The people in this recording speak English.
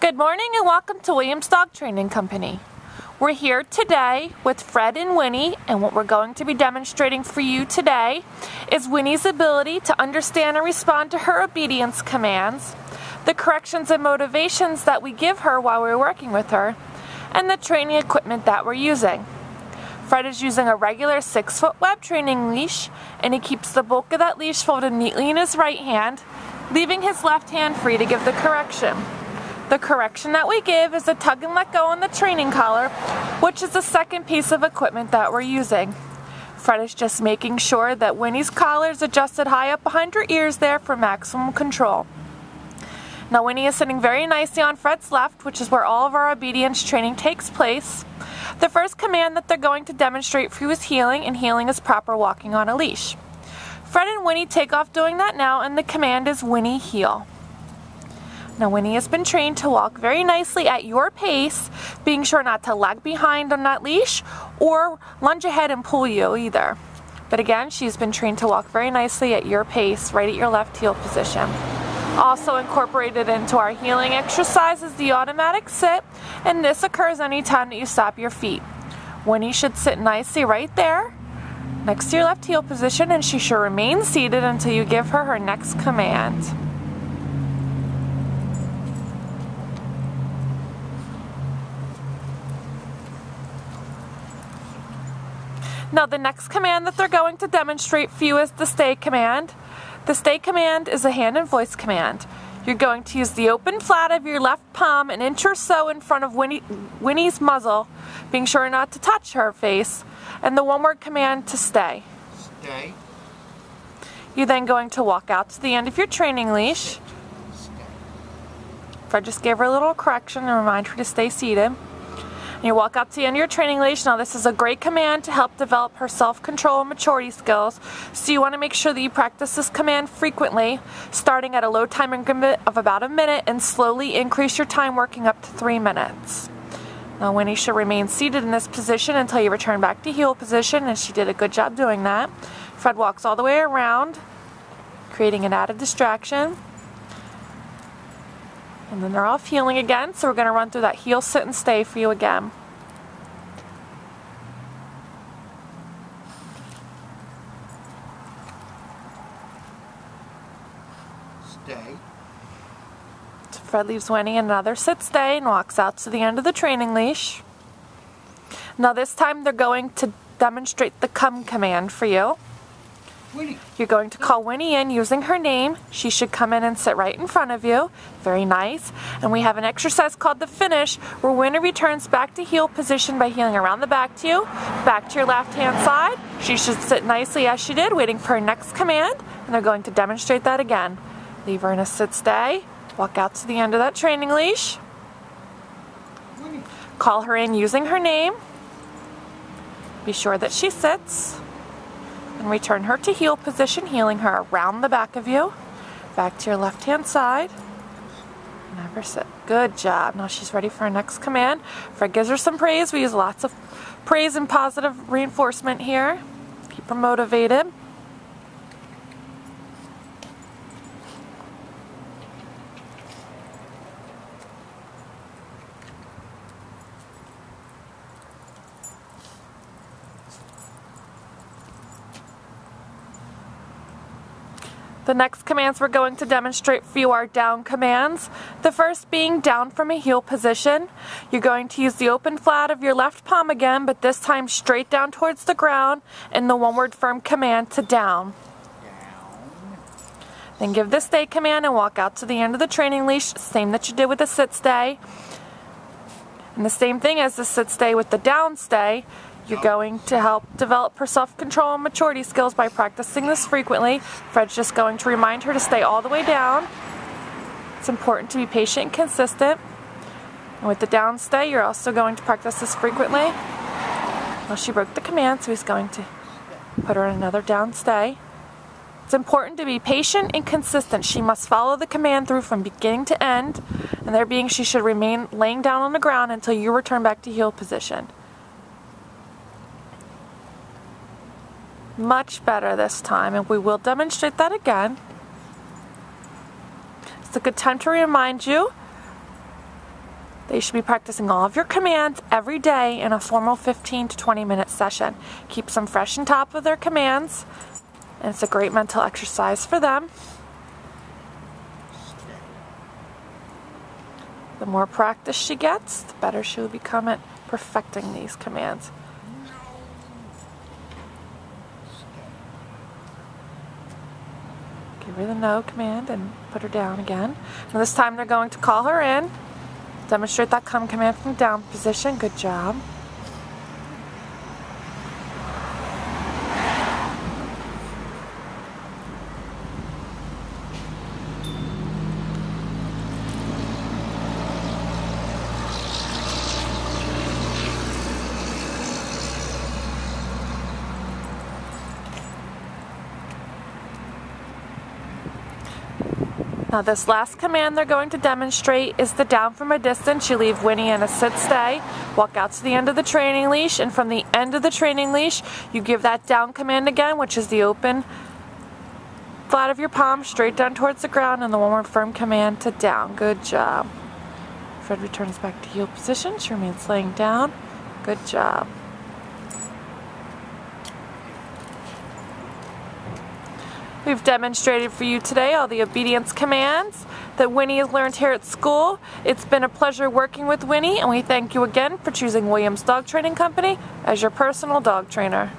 Good morning and welcome to Williams Dog Training Company. We're here today with Fred and Winnie, and what we're going to be demonstrating for you today is Winnie's ability to understand and respond to her obedience commands, the corrections and motivations that we give her while we're working with her, and the training equipment that we're using. Fred is using a regular 6-foot web training leash, and he keeps the bulk of that leash folded neatly in his right hand, leaving his left hand free to give the correction. The correction that we give is a tug and let go on the training collar, which is the second piece of equipment that we're using. Fred is just making sure that Winnie's collar is adjusted high up behind her ears there for maximum control. Now Winnie is sitting very nicely on Fred's left, which is where all of our obedience training takes place. The first command that they're going to demonstrate for you is heeling, and heeling is proper walking on a leash. Fred and Winnie take off doing that now, and the command is Winnie heel. Now Winnie has been trained to walk very nicely at your pace, being sure not to lag behind on that leash or lunge ahead and pull you either. But again, she's been trained to walk very nicely at your pace, right at your left heel position. Also incorporated into our heeling exercise is the automatic sit, and this occurs anytime that you stop your feet. Winnie should sit nicely right there next to your left heel position, and she should remain seated until you give her her next command. Now the next command that they're going to demonstrate for you is the stay command. The stay command is a hand and voice command. You're going to use the open flat of your left palm an inch or so in front of Winnie's muzzle, being sure not to touch her face, and the one-word command to stay. Stay. You're then going to walk out to the end of your training leash. Fred just gave her a little correction and remind her to stay seated. You walk out to the end of your training leash. Now this is a great command to help develop her self-control and maturity skills, so you want to make sure that you practice this command frequently, starting at a low time increment of about a minute, and slowly increase your time working up to 3 minutes. Now Winnie should remain seated in this position until you return back to heel position, and she did a good job doing that. Fred walks all the way around, creating an added distraction. And then they're off heeling again, so we're going to run through that heel, sit, and stay for you again. Stay. So Fred leaves Winnie another sit, stay, and walks out to the end of the training leash. Now this time they're going to demonstrate the come command for you. Winnie. You're going to call Winnie in using her name. She should come in and sit right in front of you. Very nice. And we have an exercise called the finish, where Winnie returns back to heel position by heeling around the back to you, back to your left hand side. She should sit nicely as she did, waiting for her next command, and they're going to demonstrate that again. Leave her in a sit stay, walk out to the end of that training leash, Winnie. call her in using her name, be sure that she sits, and return her to heel position, heeling her around the back of you, back to your left hand side. Never sit. Good job. Now she's ready for her next command. Fred gives her some praise. We use lots of praise and positive reinforcement here. Keep her motivated. The next commands we're going to demonstrate for you are down commands. The first being down from a heel position. You're going to use the open flat of your left palm again, but this time straight down towards the ground, and the one-word firm command to down. Then give the stay command and walk out to the end of the training leash, same that you did with the sit stay. And the same thing as the sit stay with the down stay. You're going to help develop her self-control and maturity skills by practicing this frequently. Fred's just going to remind her to stay all the way down. It's important to be patient and consistent. And with the down stay, you're also going to practice this frequently. Well, she broke the command, so he's going to put her in another down stay. It's important to be patient and consistent. She must follow the command through from beginning to end, and there being she should remain laying down on the ground until you return back to heel position. Much better this time, and we will demonstrate that again. It's a good time to remind you They should be practicing all of your commands every day in a formal 15 to 20-minute session. Keeps them fresh on top of their commands, and it's a great mental exercise for them. The more practice she gets, the better she will become at perfecting these commands. Give her the no command and put her down again. Now this time they're going to call her in. Demonstrate that come command from down position. Good job. Now this last command they're going to demonstrate is the down from a distance. You leave Winnie in a sit-stay, walk out to the end of the training leash, and from the end of the training leash, you give that down command again, which is the open flat of your palm straight down towards the ground, and the one more firm command to down. Good job. Fred returns back to heel position. She remains laying down. Good job. We've demonstrated for you today all the obedience commands that Winnie has learned here at school. It's been a pleasure working with Winnie, and we thank you again for choosing Williams Dog Training Company as your personal dog trainer.